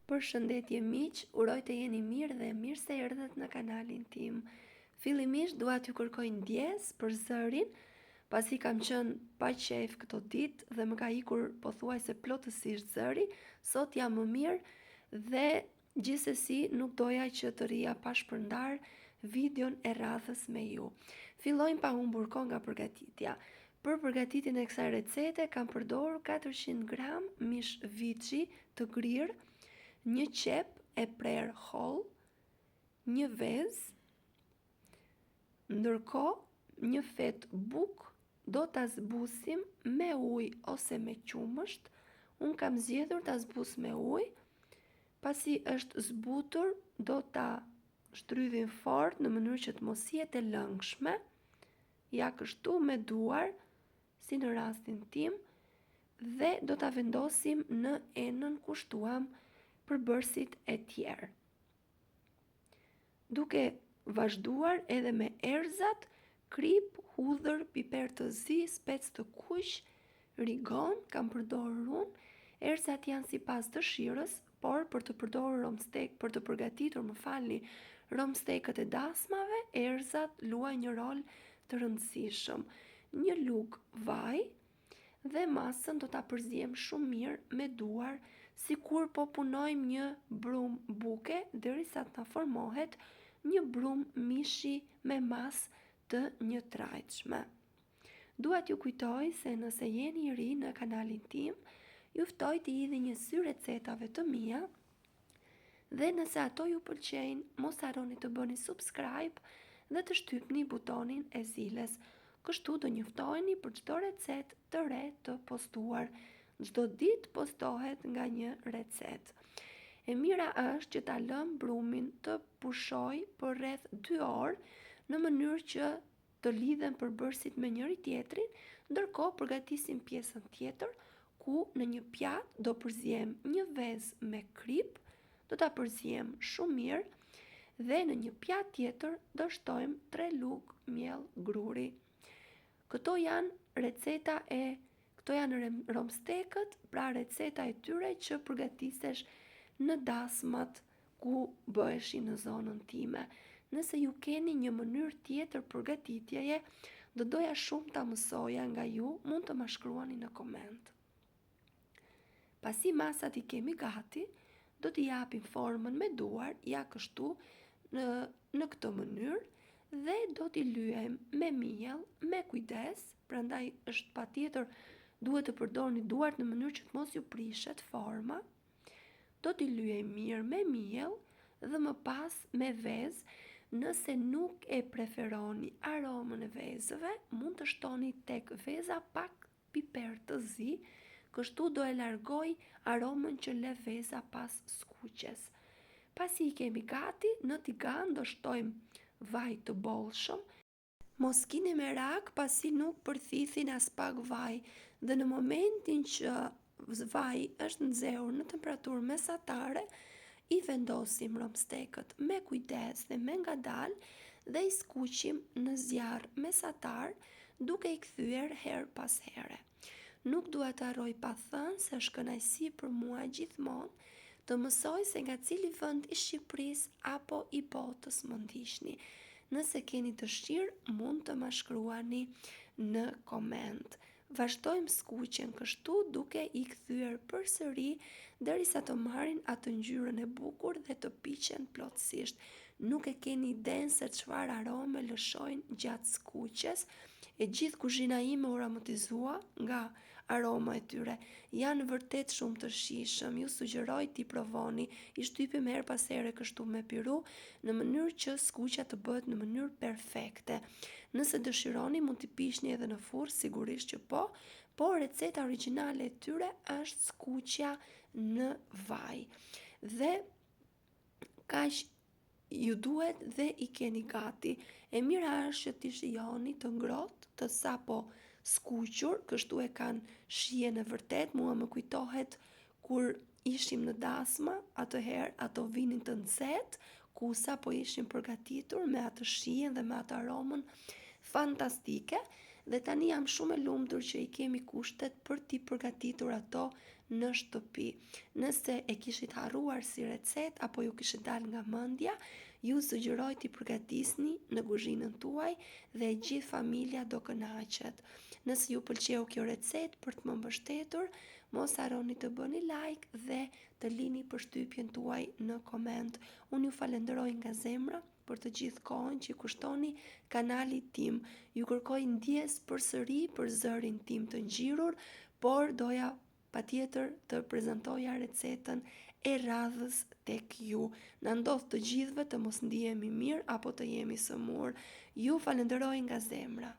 Përshëndetje miq, uroj të jeni mirë dhe mirë se erdhët në kanalin tim. Fillimisht dua t'ju kërkoj ndjes për zërin, pasi kam qenë pa qejf këto ditë dhe më ka ikur pothuajse plotësisht zëri. Sot jam më mirë dhe gjithsesi nuk doja që të rija pa shpërndar videon e radhës me ju. Fillojmë pa humbur kohë nga përgatitja. Për përgatitjen e kësaj recete kam përdorur 400 gram mish viçi të grirë, një qep e prerë holl, një vezë, ndërkohë një fet buk do ta zbusim me ujë ose me qumësht. Unë kam zgjedhur ta zbus me ujë. Pasi është zbutur, do ta shtrydhim fort në mënyrë që të mos jetë e lëngshme, ja kështu me duar, si në rastin tim, dhe do ta vendosim në enën ku shtuam përbërësit e tjerë. Duke vazhduar edhe me erëzat, krip, hudhër, piper të zi, spec të kuq, rigon, kam përdorur unë. Erëzat janë sipas dëshirës, por për të përdorur romstek, për të përgatitur, romstekët e dasmave, erëzat luajnë një rol të rëndësishëm. Një lugë vaj dhe masën do ta përzijem shumë mirë me duar, sikur po punojmë një brum buke derisa të formohet një brum mishi me masë të njëtrajtshme. Dua t'ju kujtoj se nëse jeni i ri në kanalin tim, ju ftoj t'i hidhni një sy recetave të mia dhe nëse ato ju pëlqejnë, mos harroni të bëni subscribe dhe të shtypni butonin e zilës. Kështu do njoftoheni për çdo recetë të re të postuar. Çdo ditë postohet nga një recetë. E mira është që ta lëm brumin të pushoj për rreth 2 orë në mënyrë që të lidhen përbërësit me njëri tjetrin, ndërkohë përgatisim pjesën tjetër ku në një pjatë do përzijem një vezë me krip, do ta përzijem shumë mirë dhe në një pjatë tjetër do shtojmë 3 lugë miell gruri. Këto janë romstekët, pra receta e tyre që përgatisesh në dasmat ku bëheshin në zonën time. Nëse ju keni një mënyrë tjetër përgatitjeje, do doja shumë ta mësoja nga ju, mund të ma shkruani në koment. Pasi masat i kemi gati, do t'i japim formën me duar, ja kështu në këtë mënyrë, dhe do t'i lyejm me miell, me kujdes, prandaj është patjetër duhet të përdorni duart në mënyrë që të mos ju prishet forma. Do t'i lyejm mirë me miell dhe më pas me vezë. Nëse nuk e preferoni aromën e vezëve, mund të shtoni tek veza pak piper të zi, kështu do e largoj aromën që le veza pas skuqjes. Pasi i kemi gati, në tigan do shtojmë vaj të bollshëm. Mos kini merak pasi nuk përthithin as pak vaj, dhe në momentin që vaj është nxehur në temperaturë mesatare, i vendosim romstekët me kujdes dhe me ngadalë dhe i skuqim në zjarr mesatar, duke i kthyer her pas here. Nuk dua të harroj pa thënë se është kënaqësi për mua gjithmonë të mësoj se nga cili vend i Shqipërisë apo i botës më ndiqni. Nëse keni dëshirë, mund të ma shkruani në koment. Vazhdojmë skuqjen kështu duke i kthyer përsëri derisa të marrin atë ngjyrën e bukur dhe të piqen plotësisht. Nuk e keni idenë se çfarë arome lëshojnë gjatë skuqjes. E gjithë kuzhina ime u aromatizua nga aroma e tyre. Janë vërtet shumë të shijshëm. Ju sugjeroj t'i provoni. I shtypim her pas here kështu me piru në mënyrë që skuqja të bëhet në mënyrë perfekte. Nëse dëshironi, mund t'i pishni edhe në furrë, sigurisht që po, por receta origjinale e tyre është skuqja në vaj. Dhe kaq ju duhet dhe i keni gati. E mira është që t'i shijoni të ngrohtë, të sapo skuqur, kështu e kanë shijen e vërtet. Mua më kujtohet kur ishim në dasma, atëherë ato vinin të nxehtë, ku sapo ishim përgatitur me atë shijen dhe me atë aromën fantastike, dhe tani jam shumë e lumtur që i kemi kushtet për t'i përgatitur ato në shtëpi. Nëse e kishit harruar si recet apo ju kishit dal nga mendja, ju sugjeroj t'i përgatisni në kuzhinën tuaj dhe gjithë familja do kënaqet. Nëse ju pëlqeu kjo recet, për të më mbështetur, mos harroni të bëni like dhe të lini përshtypjen tuaj në koment. Unë ju falenderoj nga zemra për të gjithë kohën që kushtoni kanalit tim. Ju kërkoj ndjes përsëri për zërin tim të ngjirur, por doja patjetër të prezantoja recetën e radhës tek ju. Na ndodh të gjithëve të mos ndihemi mirë apo të jemi sëmur. Ju falenderoj nga zemra.